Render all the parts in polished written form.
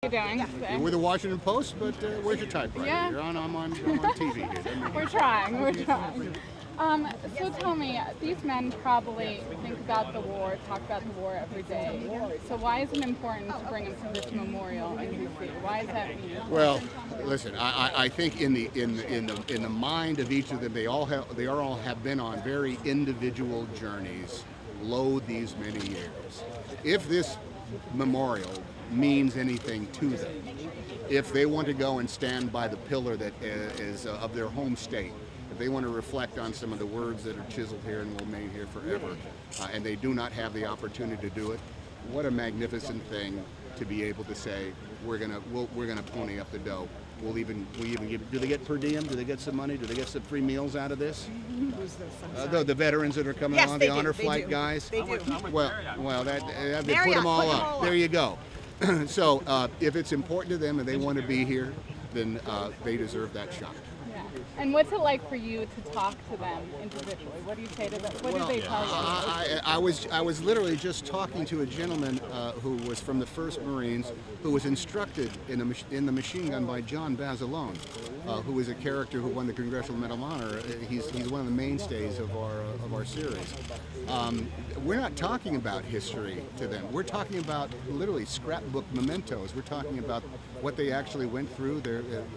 How are you doing today? You're with the Washington Post, but where's your typewriter? Yeah. I'm on TV here. We're trying. So tell me, these men probably think about the war, talk about the war every day. So why is it important to bring them to this memorial in D.C.? Why is that meaningful? Well, listen, I think in the mind of each of them, they all have been on very individual journeys, lo these many years. If this memorial means anything to them, if they want to go and stand by the pillar that is of their home state, if they want to reflect on some of the words that are chiseled here and will remain here forever, and they do not have the opportunity to do it, what a magnificent thing to be able to say we're gonna pony up the dough. We even give. Do they get per diem? Do they get some money? Do they get some free meals out of this? The veterans that are coming on, the honor flight guys. They do. Well, they put them all up. There you go. So if it's important to them and they want to be here, then they deserve that shot. Yeah. And what's it like for you to talk to them individually? What do you say to them? What do they tell you? I was literally just talking to a gentleman who was from the 1st Marines, who was instructed in the machine gun by John Basilone, who is a character who won the Congressional Medal of Honor. He's one of the mainstays of our series. We're not talking about history to them. We're talking about literally scrapbook mementos. We're talking about what they actually went through.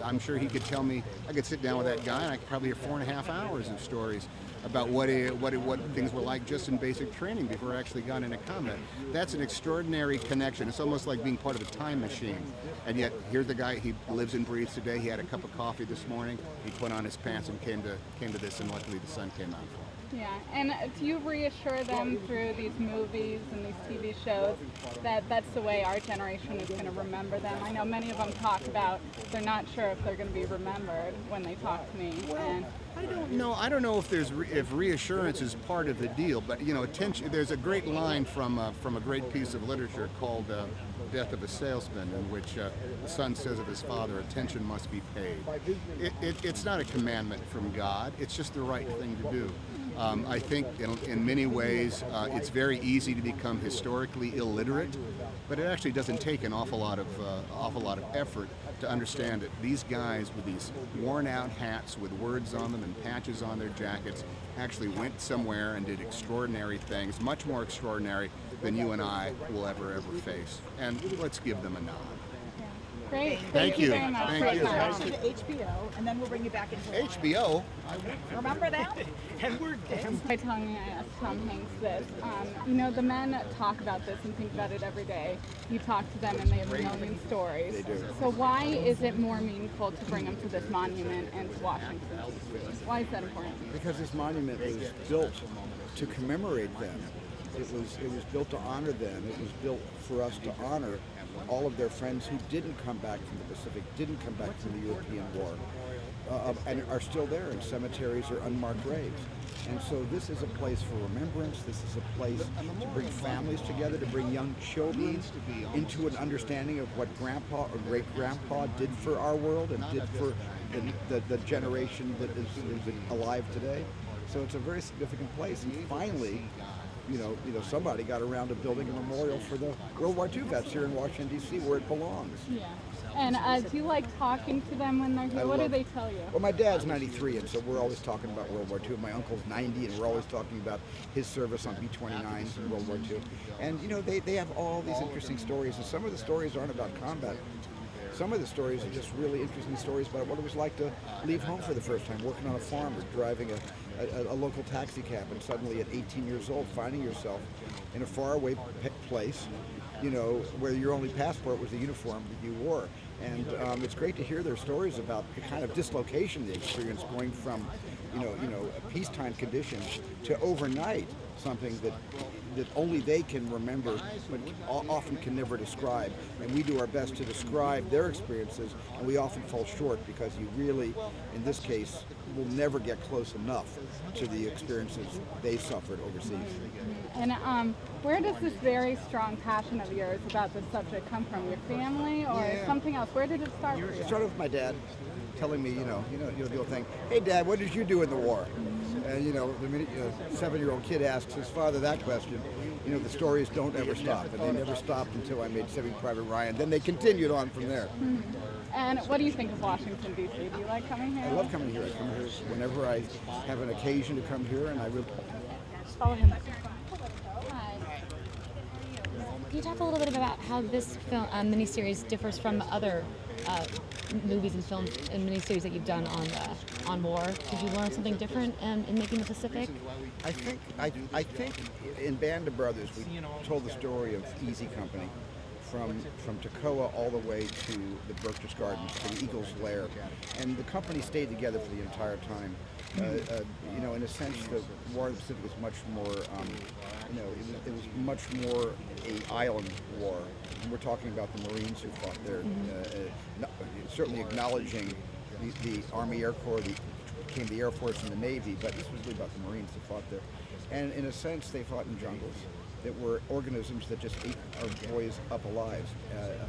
I'm sure he could tell me. I could sit down with that guy and I could probably hear 4.5 hours of stories about what things were like just in basic training before I actually got into combat. That's an extraordinary connection. It's almost like being part of a time machine. And yet, here's the guy, he lives and breathes today. He had a cup of coffee this morning. He put on his pants and came to this, and luckily the sun came out for him. Yeah, and do you reassure them through these movies and these TV shows that that's the way our generation is going to remember them? I know many of them talk about they're not sure if they're going to be remembered when they talk to me. And I don't know. I don't know if if reassurance is part of the deal, but attention. There's a great line from a great piece of literature called "Death of a Salesman," in which the son says of his father, "Attention must be paid." It's not a commandment from God. It's just the right thing to do. I think in many ways it's very easy to become historically illiterate, but it actually doesn't take an awful lot of effort to understand that these guys with these worn-out hats with words on them and patches on their jackets actually went somewhere and did extraordinary things, much more extraordinary than you and I will ever face. And let's give them a nod. great. Thank you. Very much. Thank Great you. time. To HBO, and then we'll bring you back into HBO. Remember that? By telling me, I asked Tom Hanks this. The men talk about this and think about it every day. You talk to them and they have a million stories. They do. So why is it more meaningful to bring them to this monument and to Washington? Why is that important? Because this monument was built to commemorate them. It was built to honor them. It was built for us to honor all of their friends who didn't come back from the Pacific, didn't come back from the European War, and are still there in cemeteries or unmarked graves. And so this is a place for remembrance. This is a place to bring families together, to bring young children into an understanding of what Grandpa or great-grandpa did for our world and did for the generation that is alive today. So it's a very significant place. And finally, somebody got around to building a memorial for the World War II vets here in Washington, D.C., where it belongs. Yeah. And do you like talking to them when they're here? What do they tell you? Well, my dad's 93, and so we're always talking about World War II. My uncle's 90, and we're always talking about his service on B-29s in World War II. And, they have all these interesting stories, and some of the stories aren't about combat. Some of the stories are just really interesting stories about what it was like to leave home for the first time, working on a farm or driving a local taxi cab, and suddenly at 18 years old finding yourself in a faraway place, where your only passport was the uniform that you wore. And it's great to hear their stories about the kind of dislocation they experienced going from, a peacetime conditions to overnight something that only they can remember, but often can never describe. And we do our best to describe their experiences, and we often fall short because you really, in this case, will never get close enough to the experiences they suffered overseas. And where does this very strong passion of yours about this subject come from? Your family or something else? Where did it start for you? It started with my dad telling me, the old thing, "Hey, Dad, what did you do in the war?" And the minute a 7-year-old kid asks his father that question, you know, the stories don't ever stop, and they never stopped until I made Saving Private Ryan. Then they continued on from there. And what do you think of Washington, D.C.? Do you like coming here? I love coming here. I come here whenever I have an occasion to come here, and I really. Follow him. Hi. Can you talk a little bit about how this film miniseries differs from other movies and films and miniseries that you've done on war? Did you learn something different in making the Pacific? I think in Band of Brothers we told the story of Easy Company from Toccoa all the way to the Berkshire Gardens, to the Eagle's Lair, and the company stayed together for the entire time. You know, in a sense, the War of the Pacific was much more, you know, it was much more an island war. And we're talking about the Marines who fought there, certainly acknowledging the Army Air Corps, became the Air Force and the Navy, but this was really about the Marines who fought there. And in a sense, they fought in jungles that were organisms that just ate our boys up alive.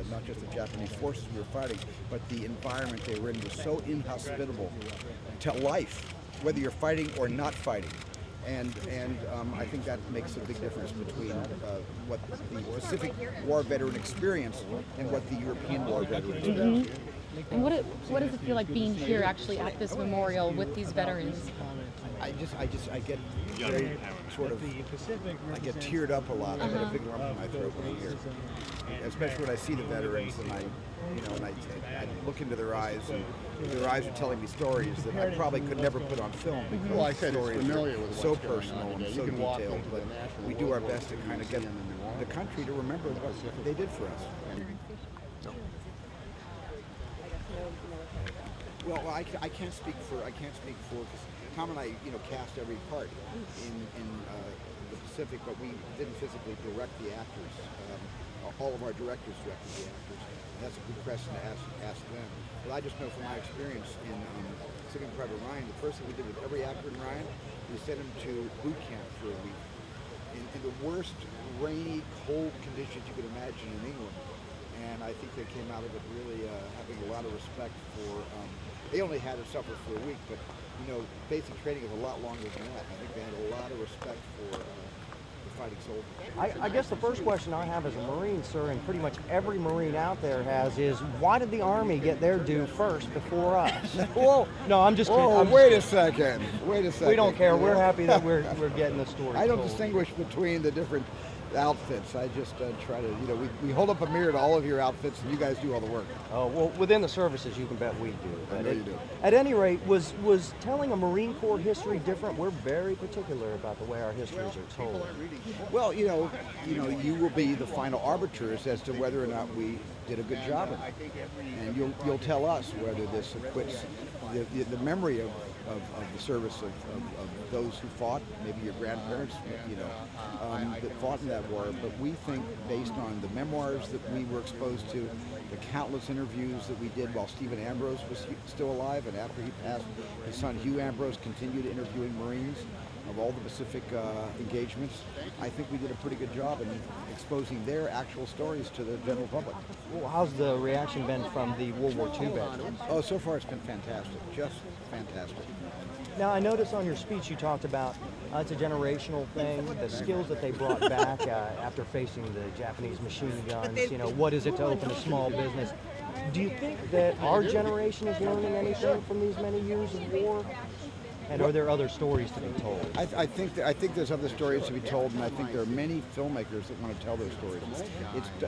Not just the Japanese forces we were fighting, but the environment they were in was so inhospitable to life, whether you're fighting or not fighting. And I think that makes a big difference between what the Pacific War veteran experienced and what the European War veteran experienced. And what does it feel like being here actually at this memorial with these veterans? I get very sort of, I get teared up a lot. I get a big lump in my throat when I'm here, especially when I see the veterans and I look into their eyes, and their eyes are telling me stories that I probably could never put on film because Well, I said the it's stories familiar are with so what's going personal on. and Yeah, so you can walk detailed, into but the National we do our Mall best to kind of get the country to remember what they did for us. Well, I can't speak for because Tom and I, cast every part in the Pacific, but we didn't physically direct the actors. All of our directors directed the actors. And that's a good question to ask them. But I just know from my experience in Saving Private Ryan, the first thing we did with every actor in Ryan, we sent him to boot camp for a week in the worst rainy, cold conditions you could imagine in England. And I think they came out of it really having a lot of respect for. They only had to suffer for a week, but basic training is a lot longer than that. I think they had a lot of respect for the fighting soldiers. I guess the first question I have as a Marine, sir, and pretty much every Marine out there has, is why did the Army get their due first before us? Whoa! No, I'm just kidding. Oh, wait a second. We don't care. We're happy that we're getting the story I don't told. distinguish between the different outfits. I just try to, we hold up a mirror to all of your outfits, and you guys do all the work. Oh, well, within the services, you can bet we do. I know you do. At any rate, was telling a Marine Corps history different? We're very particular about the way our histories are told. Well, you will be the final arbiters as to whether or not we did a good job of it, and you'll tell us whether this acquits the memory of the service of those who fought, maybe your grandparents, that fought in that war. But we think, based on the memoirs that we were exposed to, the countless interviews that we did while Stephen Ambrose was still alive, and after he passed, his son Hugh Ambrose continued interviewing Marines of all the Pacific engagements. I think we did a pretty good job in exposing their actual stories to the general public. Well, how's the reaction been from the World War II veterans? Oh, so far it's been fantastic, just fantastic. Now, I noticed on your speech you talked about it's a generational thing, the skills that they brought back after facing the Japanese machine guns. What is it to open a small business? Do you think that our generation is learning anything from these many years of war? And are there other stories to be told? I think there's other stories to be told, and I think there are many filmmakers that want to tell those stories.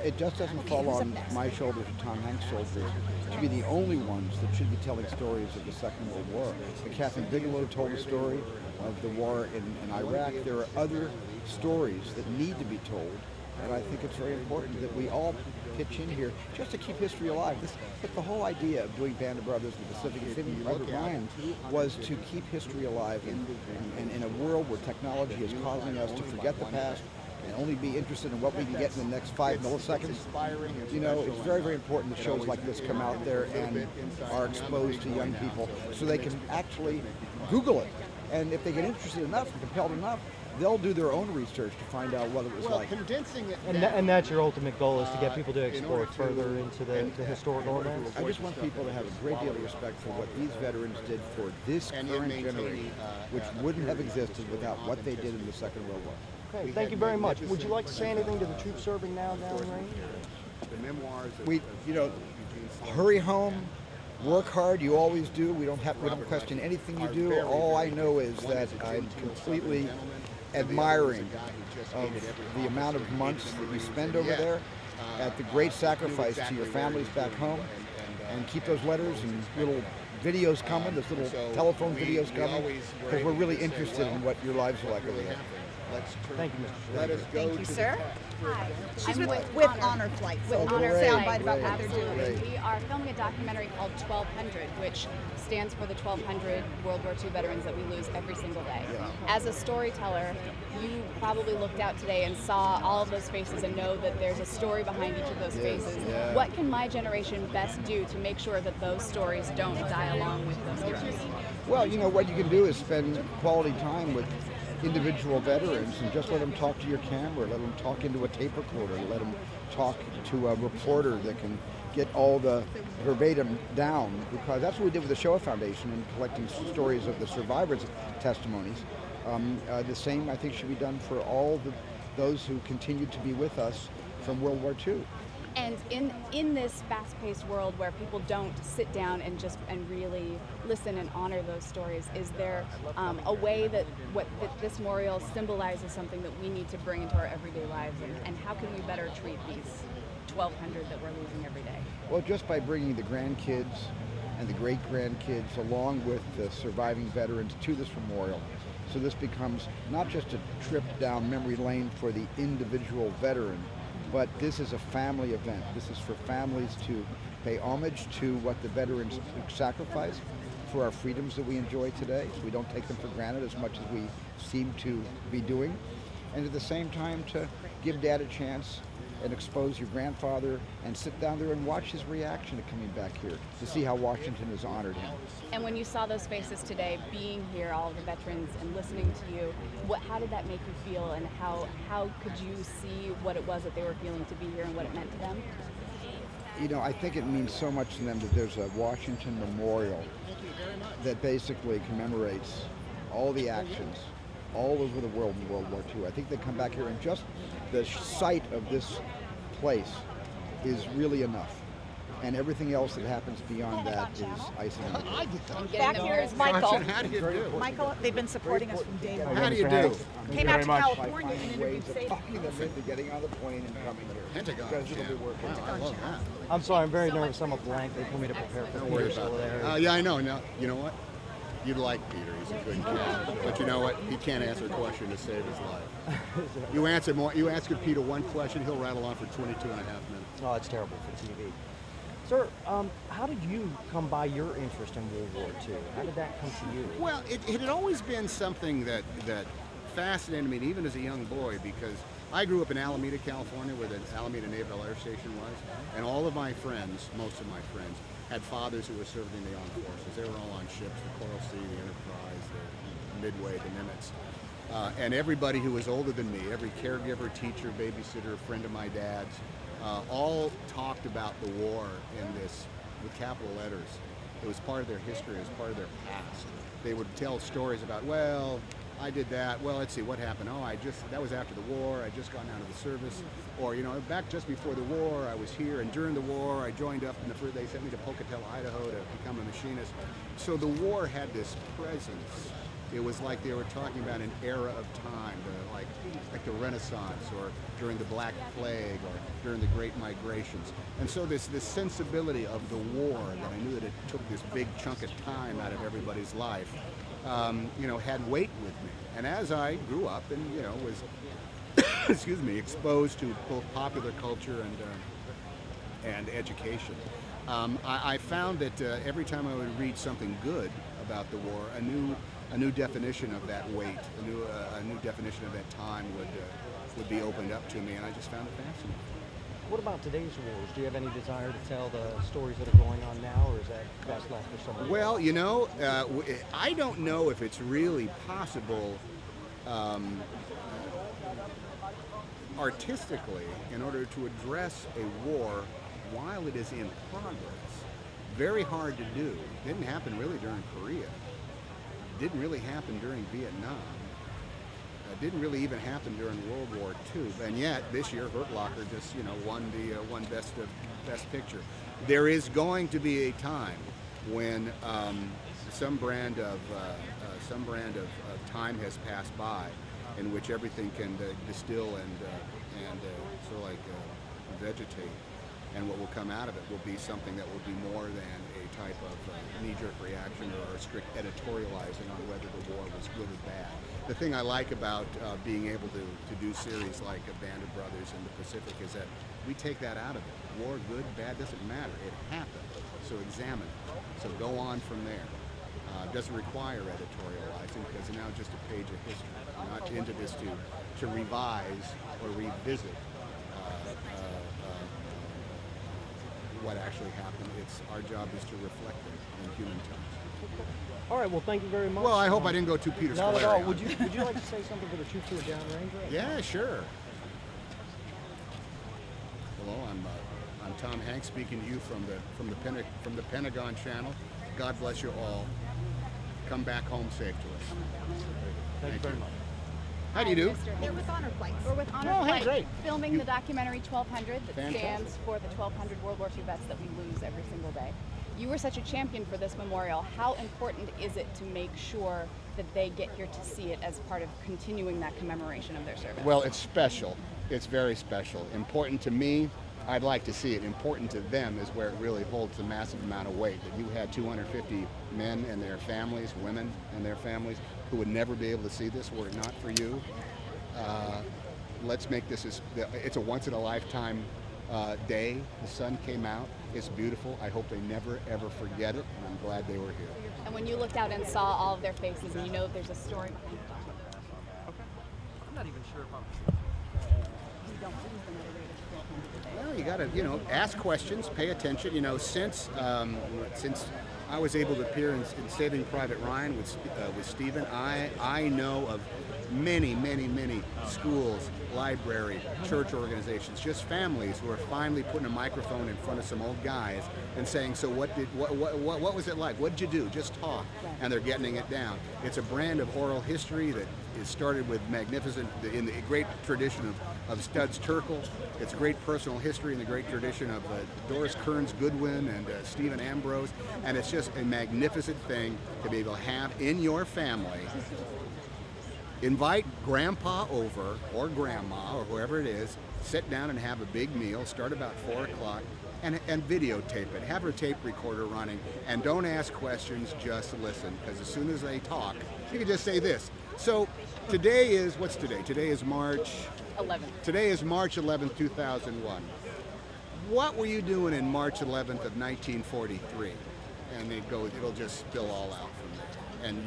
It just doesn't fall on my shoulders or Tom Hanks' shoulders to be the only ones that should be telling stories of the Second World War. Catherine Bigelow told a story of the war in Iraq. There are other stories that need to be told, and I think it's very important that we all pitch in here just to keep history alive. But the whole idea of doing Band of Brothers, the Pacific, and Saving Private Ryan was to keep history alive. And in a world where technology is causing us to forget the past and only be interested in what we can get in the next 5 milliseconds, it's very, very important that shows like this come out there and are exposed to young people so they can actually Google it. And if they get interested enough and compelled enough, they'll do their own research to find out what it was like. Condensing it And that's your ultimate goal, is to get people to explore further into the historical events? I just want people to have a great deal of respect for what these veterans did for this current generation, which wouldn't have existed without what they did in the Second World War. Okay, thank you very much. Would you like to say anything to the troops serving now down range? The memoirs. Hurry home, work hard. You always do. We don't question anything you do. All I know is that I'm completely admiring of the amount of months that you spend over there, at the great sacrifice to your families back home, and keep those letters and little videos coming, those little telephone videos coming, because we're really interested in what your lives are like over there. Thank you, Mr. Stranger. Thank you, sir. Hi. She's I'm with Honor Flight. With So Honor soundbite Flight. about what they're Absolutely. doing. We are filming a documentary called 1200, which stands for the 1200 World War II veterans that we lose every single day. As a storyteller, you probably looked out today and saw all of those faces and know that there's a story behind each of those faces. What can my generation best do to make sure that those stories don't die along with those heroes? Well, what you can do is spend quality time with individual veterans and just let them talk to your camera, let them talk into a tape recorder, let them talk to a reporter that can get all the verbatim down, because that's what we did with the Shoah Foundation in collecting stories of the survivors' testimonies. The same, I think, should be done for all those who continued to be with us from World War II. And in this fast-paced world where people don't sit down and really listen and honor those stories, is there a way that that this memorial symbolizes something that we need to bring into our everyday lives, and how can we better treat these 1,200 that we're losing every day? Well, just by bringing the grandkids and the great-grandkids along with the surviving veterans to this memorial. So this becomes not just a trip down memory lane for the individual veteran, but this is a family event. This is for families to pay homage to what the veterans sacrificed for our freedoms that we enjoy today, so we don't take them for granted as much as we seem to be doing. And at the same time to give Dad a chance and expose your grandfather and sit down there and watch his reaction to coming back here, to see how Washington has honored him. And when you saw those faces today, being here, all of the veterans, and listening to you, how did that make you feel, and how could you see what it was that they were feeling to be here and what it meant to them? I think it means so much to them that there's a Washington Memorial that basically commemorates all the actions all over the world in World War II. I think they come back here, and just the sight of this place is really enough. And everything else that happens beyond that is icing on the cake. Back here is Michael. How do you do? Michael, they've been supporting us from day one. How do you do? Came out to By California and finding interviewed ways of Sadie. talking them into getting on the plane and coming here. Pentagon. Because it'll be working. I love that. I'm sorry, I'm very nervous. I'm a blank. They told me to prepare for Don't worry Peter about over there. that. Yeah, I know. Now, you know what? You'd like Peter. He's a good kid. But you know what? He can't answer a question to save his life. You ask Peter one question, he'll rattle on for 22 and a half minutes. Oh, it's terrible for TV. Sir, how did you come by your interest in World War II? How did that come to you? Well, it had always been something that fascinated me, even as a young boy, because I grew up in Alameda, California, where the Alameda Naval Air Station was, and all of my friends, most of my friends, had fathers who were serving in the armed forces. They were all on ships, the Coral Sea, the Enterprise, the Midway, the Nimitz. And everybody who was older than me, every caregiver, teacher, babysitter, friend of my dad's, all talked about the war in this, with capital letters. It was part of their history, it was part of their past. They would tell stories about, well, I did that. Well, let's see, what happened? Oh, that was after the war. I just gotten out of the service. Or, back just before the war, I was here. And during the war, I joined up they sent me to Pocatello, Idaho to become a machinist. So the war had this presence. It was like they were talking about an era of time, like the Renaissance, or during the Black Plague, or during the Great Migrations. And so this sensibility of the war, that I knew that it took this big chunk of time out of everybody's life, had weight with me. And as I grew up and, was, exposed to both popular culture and education, I found that every time I would read something good about the war, a new definition of that weight, a new definition of that time would be opened up to me, and I just found it fascinating. What about today's wars? Do you have any desire to tell the stories that are going on now, or is that best left for someone else? Well, I don't know if it's really possible artistically, in order to address a war while it is in progress. Very hard to do. Didn't happen really during Korea. Didn't really happen during Vietnam. didn't really even happen during World War II. And yet, this year, Hurt Locker just, won Best Picture. There is going to be a time when some brand of time has passed by, in which everything can distill and sort of like vegetate, and what will come out of it will be something that will be more than a type of knee-jerk reaction or strict editorializing on whether the war was good or bad. The thing I like about being able to do series like Band of Brothers in the Pacific is that we take that out of it. War, good, bad, doesn't matter. It happened, so examine it. So go on from there. Doesn't require editorializing because it's now just a page of history. We're not into this to revise or revisit what actually happened. Our job is to reflect it in human terms. All right, well, thank you very much. Well, I hope I didn't go too Peter Not Scolari at all. on Would it. you like to say something for the troops who are downrange? Yeah, sure. Hello, I'm Tom Hanks speaking to you from the Pentagon Channel. God bless you all. Come back home safe to us. Thank you very much. How do you do? They're with honor flights. We're with Honor Oh, hey, Flight, great. filming the documentary 1200 that Fantastic. stands for the 1200 World War II vets that we lose every single day. You were such a champion for this memorial. How important is it to make sure that they get here to see it as part of continuing that commemoration of their service? Well, it's special. It's very special. Important to me. I'd like to see it. Important to them is where it really holds a massive amount of weight. That you had 250 men and their families, women and their families, who would never be able to see this were it not for you. Let's make this it's a once-in-a-lifetime day. The sun came out. It's beautiful. I hope they never, ever forget it, and I'm glad they were here. And when you looked out and saw all of their faces, and you know that there's a story behind it. I'm not even sure if I'm... Well, you got to, ask questions, pay attention. Since I was able to appear in Saving Private Ryan with Stephen, I know of many, many, many schools, library, church organizations, just families who are finally putting a microphone in front of some old guys and saying, so what was it like? What did you do? Just talk. And they're getting it down. It's a brand of oral history that is started with magnificent, in the great tradition of Studs Terkel. It's great personal history in the great tradition of Doris Kearns Goodwin and Stephen Ambrose. And it's just a magnificent thing to be able to have in your family. Invite grandpa over, or grandma, or whoever it is, sit down and have a big meal, start about 4 o'clock, and videotape it. Have a tape recorder running, and don't ask questions, just listen, because as soon as they talk, you can just say this. So today is, what's today? Today is March 11th. Today is March 11th, 2001. What were you doing in March 11th of 1943? And it'll just spill all out from there. And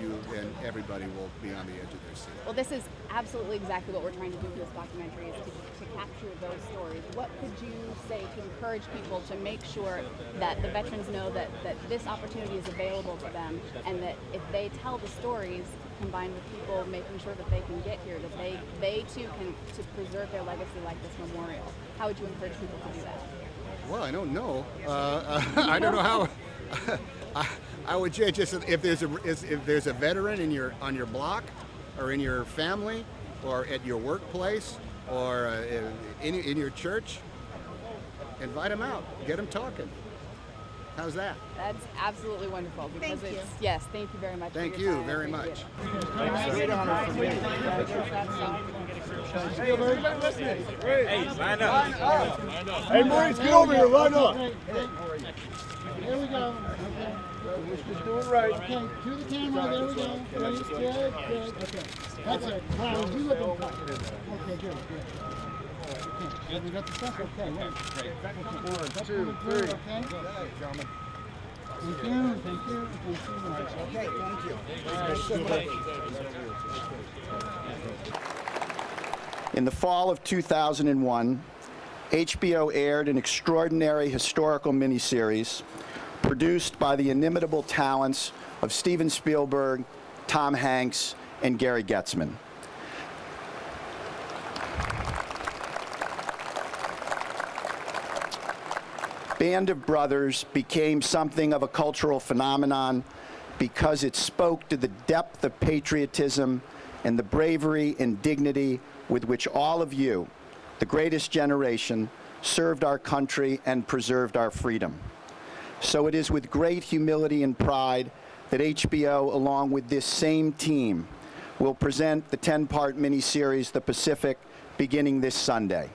everybody will be on the edge of their seat. Well, this is absolutely exactly what we're trying to do with this documentary, is to capture those stories. What could you say to encourage people to make sure that the veterans know that this opportunity is available to them, and that if they tell the stories, combined with people making sure that they can get here, that they too can to preserve their legacy like this memorial? How would you encourage people to do that? Well, I don't know. I don't know how. I would just if there's a veteran on your block, or in your family, or at your workplace, or in your church, invite them out, get them talking. How's that? That's absolutely wonderful. Because Thank you. Yes, thank you very much. Thank for your you time. very I much. appreciate it. Great honor for me. Hey, line up. Hey, Maurice, get over here, line up. Here we go. Just doing right. Okay, to the camera, there we go. Great, good. Okay, that's it. Wow, you looking fine. Okay, good. Okay, we got the stuff? Okay, yeah. Great. Okay. 1, 2, 3. Okay. Gentlemen. Thank you. Okay, thank you. In the fall of 2001, HBO aired an extraordinary historical miniseries produced by the inimitable talents of Steven Spielberg, Tom Hanks, and Gary Getzman. Band of Brothers became something of a cultural phenomenon because it spoke to the depth of patriotism and the bravery and dignity with which all of you, the greatest generation, served our country and preserved our freedom. So it is with great humility and pride that HBO, along with this same team, will present the 10-part miniseries, The Pacific, beginning this Sunday.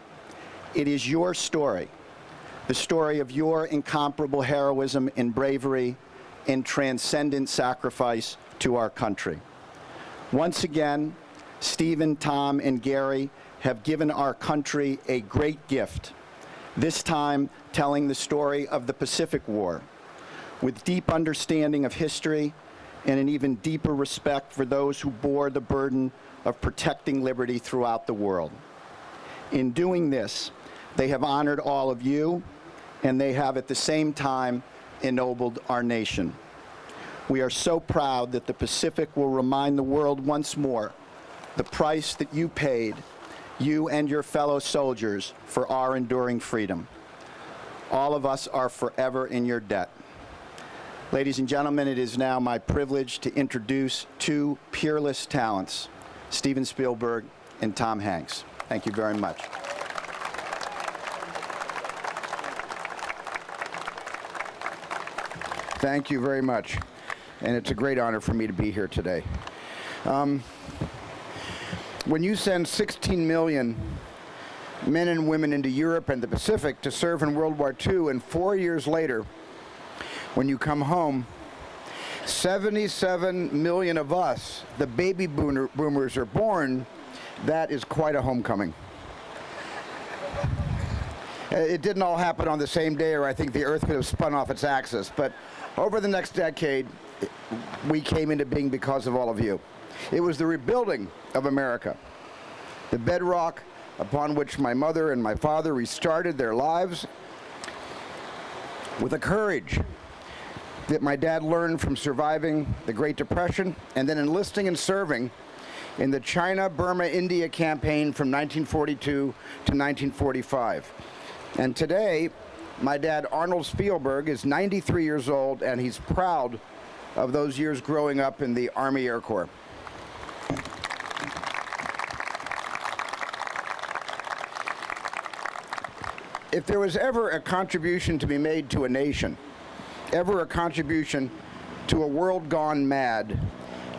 It is your story, the story of your incomparable heroism and bravery and transcendent sacrifice to our country. Once again, Stephen, Tom, and Gary have given our country a great gift, this time telling the story of the Pacific War, with deep understanding of history and an even deeper respect for those who bore the burden of protecting liberty throughout the world. In doing this, they have honored all of you, and they have at the same time ennobled our nation. We are so proud that the Pacific will remind the world once more the price that you paid, you and your fellow soldiers, for our enduring freedom. All of us are forever in your debt. Ladies and gentlemen, it is now my privilege to introduce two peerless talents, Steven Spielberg and Tom Hanks. Thank you very much. Thank you very much. And it's a great honor for me to be here today. When you send 16 million men and women into Europe and the Pacific to serve in World War II, and 4 years later, when you come home, 77 million of us, the baby boomers, are born, that is quite a homecoming. It didn't all happen on the same day, or I think the Earth could have spun off its axis, but over the next decade, we came into being because of all of you. It was the rebuilding of America, the bedrock upon which my mother and my father restarted their lives, with a courage that my dad learned from surviving the Great Depression and then enlisting and serving in the China, Burma, India campaign from 1942 to 1945. And today, my dad, Arnold Spielberg, is 93 years old, and he's proud of those years growing up in the Army Air Corps. If there was ever a contribution to be made to a nation, ever a contribution to a world gone mad,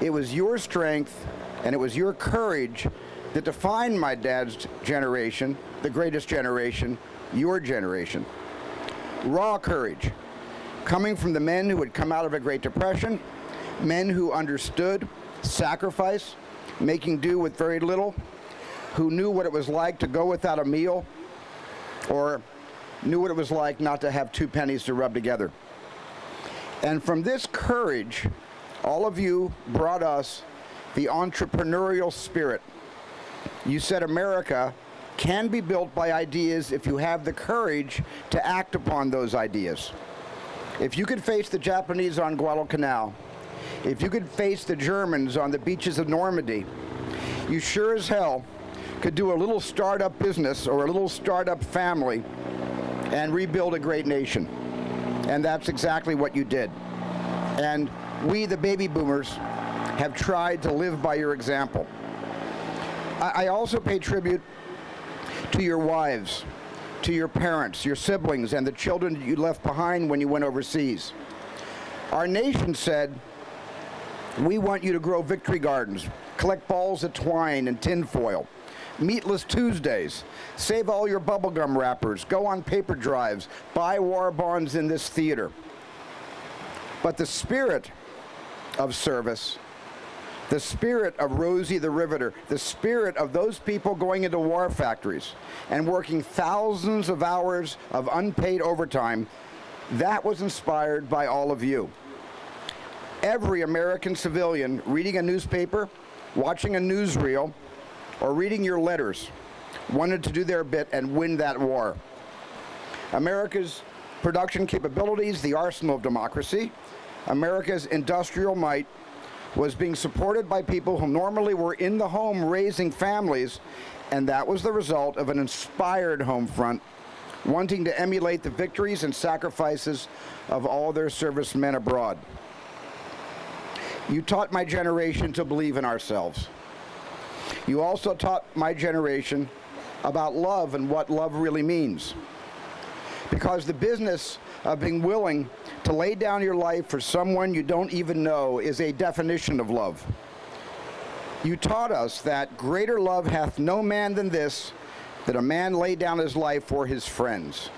it was your strength and it was your courage that defined my dad's generation, the greatest generation, your generation. Raw courage, coming from the men who had come out of a Great Depression, men who understood sacrifice, making do with very little, who knew what it was like to go without a meal, or knew what it was like not to have 2 pennies to rub together. And from this courage, all of you brought us the entrepreneurial spirit. You said America can be built by ideas if you have the courage to act upon those ideas. If you could face the Japanese on Guadalcanal, if you could face the Germans on the beaches of Normandy, you sure as hell could do a little startup business or a little startup family and rebuild a great nation. And that's exactly what you did. And we, the baby boomers, have tried to live by your example. I also pay tribute to your wives, to your parents, your siblings, and the children you left behind when you went overseas. Our nation said, we want you to grow victory gardens, collect balls of twine and tinfoil, meatless Tuesdays, save all your bubblegum wrappers, go on paper drives, buy war bonds in this theater. But the spirit of service, the spirit of Rosie the Riveter, the spirit of those people going into war factories and working thousands of hours of unpaid overtime, that was inspired by all of you. Every American civilian reading a newspaper, watching a newsreel, or reading your letters wanted to do their bit and win that war. America's production capabilities, the arsenal of democracy, America's industrial might, was being supported by people who normally were in the home raising families, and that was the result of an inspired home front wanting to emulate the victories and sacrifices of all their servicemen abroad. You taught my generation to believe in ourselves. You also taught my generation about love and what love really means. Because the business of being willing to lay down your life for someone you don't even know is a definition of love. You taught us that greater love hath no man than this, that a man lay down his life for his friends.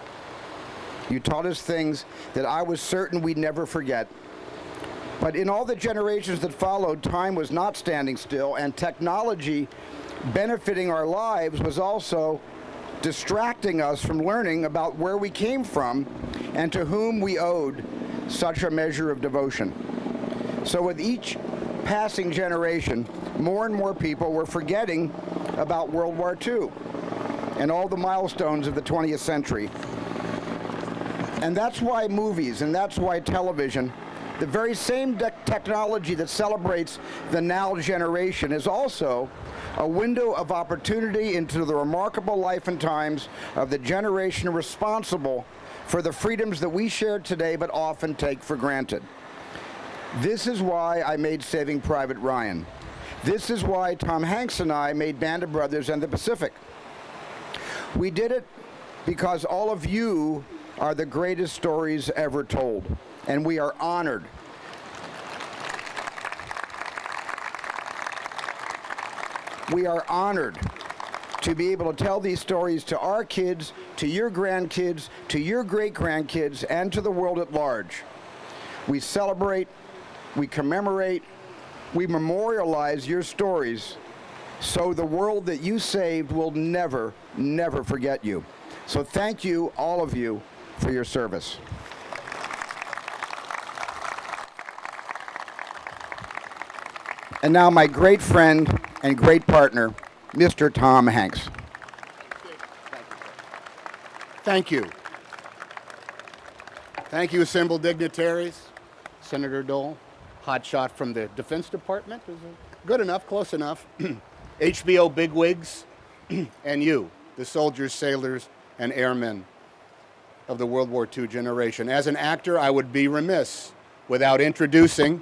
You taught us things that I was certain we'd never forget. But in all the generations that followed, time was not standing still, and technology benefiting our lives was also distracting us from learning about where we came from and to whom we owed such a measure of devotion. So with each passing generation, more and more people were forgetting about World War II and all the milestones of the 20th century. And that's why movies, and that's why television, the very same technology that celebrates the now generation, is also a window of opportunity into the remarkable life and times of the generation responsible for the freedoms that we share today but often take for granted. This is why I made Saving Private Ryan. This is why Tom Hanks and I made Band of Brothers and the Pacific. We did it because all of you are the greatest stories ever told, and we are honored. We are honored to be able to tell these stories to our kids, to your grandkids, to your great-grandkids, and to the world at large. We celebrate, we commemorate, we memorialize your stories so the world that you saved will never, never forget you. So thank you, all of you, for your service. And now my great friend and great partner, Mr. Tom Hanks. Thank you. Thank you, assembled dignitaries. Senator Dole, hot shot from the Defense Department. Is it good enough, close enough? HBO bigwigs, and you, the soldiers, sailors, and airmen of the World War II generation. As an actor, I would be remiss without introducing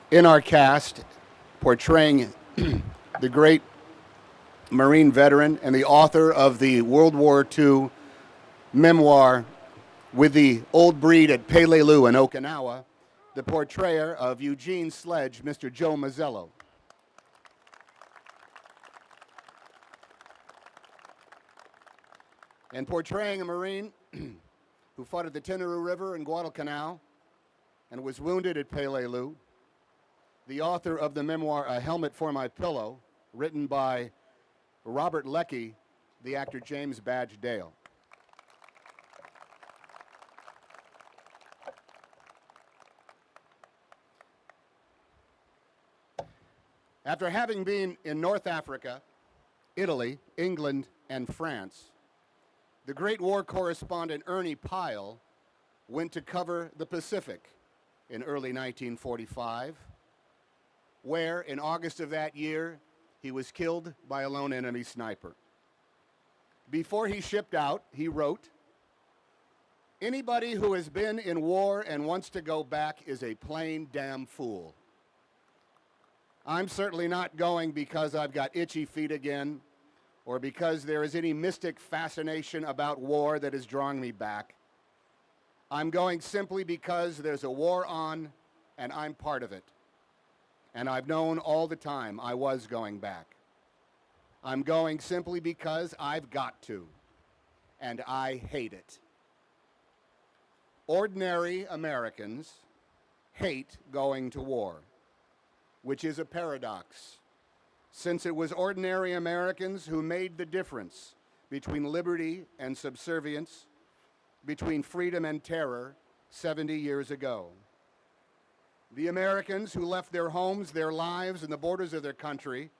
in our cast, portraying the great Marine veteran and the author of the World War II memoir With the Old Breed at Peleliu in Okinawa, the portrayer of Eugene Sledge, Mr. Joe Mazzello. And portraying a Marine who fought at the Tinaroo River in Guadalcanal and was wounded at Peleliu, the author of the memoir A Helmet for My Pillow, written by Robert Leckie, the actor James Badge Dale. After having been in North Africa, Italy, England, and France, the great war correspondent Ernie Pyle went to cover the Pacific in early 1945, where in August of that year, he was killed by a lone enemy sniper. Before he shipped out, he wrote, "Anybody who has been in war and wants to go back is a plain damn fool. I'm certainly not going because I've got itchy feet again, or because there is any mystic fascination about war that is drawing me back. I'm going simply because there's a war on and I'm part of it. And I've known all the time I was going back. I'm going simply because I've got to, and I hate it." Ordinary Americans hate going to war, which is a paradox, since it was ordinary Americans who made the difference between liberty and subservience, between freedom and terror 70 years ago. The Americans who left their homes, their lives, and the borders of their country,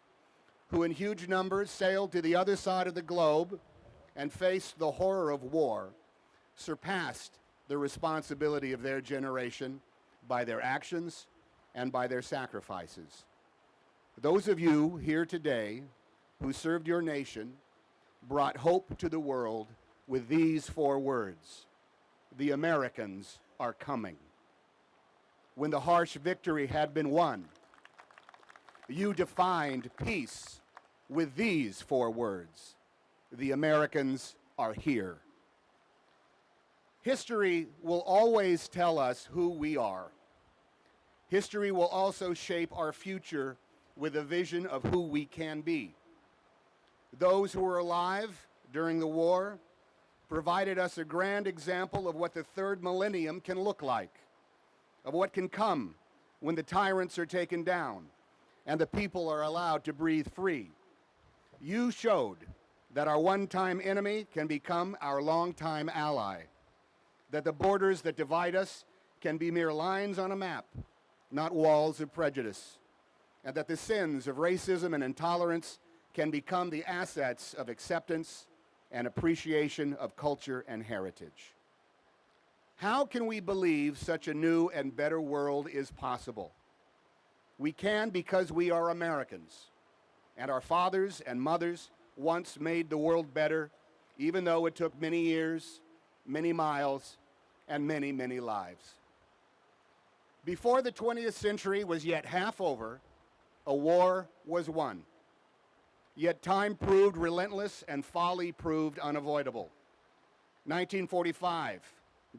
who in huge numbers sailed to the other side of the globe and faced the horror of war, surpassed the responsibility of their generation by their actions and by their sacrifices. Those of you here today who served your nation brought hope to the world with these 4 words: the Americans are coming. When the harsh victory had been won, You defined peace with these 4 words: the Americans are here. History will always tell us who we are. History will also shape our future with a vision of who we can be. Those who were alive during the war provided us a grand example of what the 3rd millennium can look like, of what can come when the tyrants are taken down and the people are allowed to breathe free. You showed that our one-time enemy can become our long-time ally, that the borders that divide us can be mere lines on a map, not walls of prejudice, and that the sins of racism and intolerance can become the assets of acceptance and appreciation of culture and heritage. How can we believe such a new and better world is possible? We can because we are Americans, and our fathers and mothers once made the world better, even though it took many years, many miles, and many, many lives. Before the 20th century was yet half over, a war was won. Yet time proved relentless and folly proved unavoidable. 1945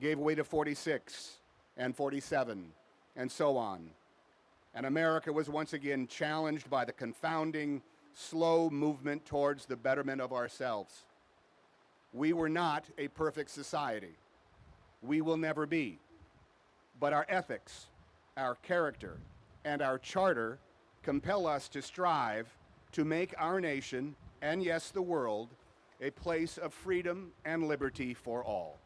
gave way to 46 and 47 and so on. And America was once again challenged by the confounding, slow movement towards the betterment of ourselves. We were not a perfect society. We will never be. But our ethics, our character, and our charter compel us to strive to make our nation, and yes, the world, a place of freedom and liberty for all.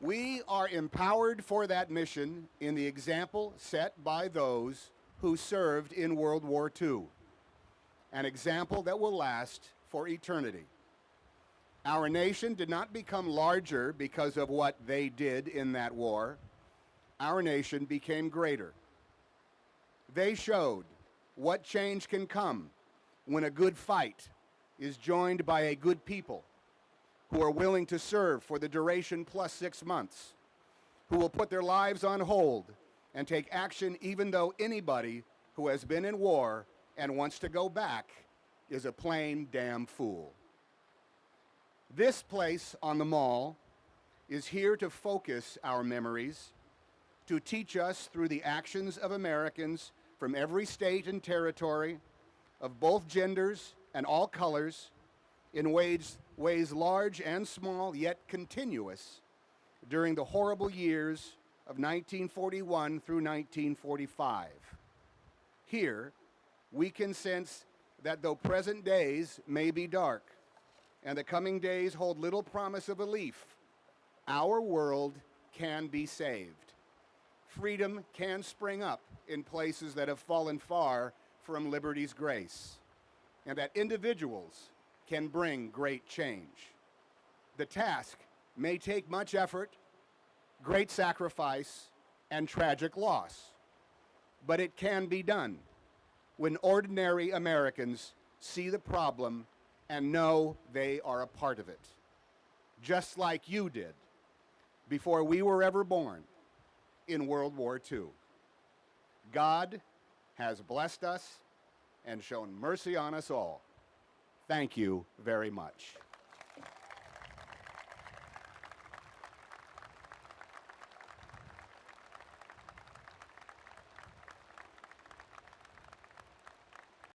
We are empowered for that mission in the example set by those who served in World War II, an example that will last for eternity. Our nation did not become larger because of what they did in that war. Our nation became greater. They showed what change can come when a good fight is joined by a good people who are willing to serve for the duration plus 6 months, who will put their lives on hold and take action even though anybody who has been in war and wants to go back is a plain damn fool. This place on the Mall is here to focus our memories, to teach us through the actions of Americans from every state and territory, of both genders and all colors, in ways large and small, yet continuous, during the horrible years of 1941 through 1945. Here, we can sense that though present days may be dark, and the coming days hold little promise of relief, our world can be saved. Freedom can spring up in places that have fallen far from liberty's grace, and that individuals can bring great change. The task may take much effort, great sacrifice, and tragic loss, but it can be done when ordinary Americans see the problem and know they are a part of it, just like you did before we were ever born in World War II. God has blessed us and shown mercy on us all. Thank you very much.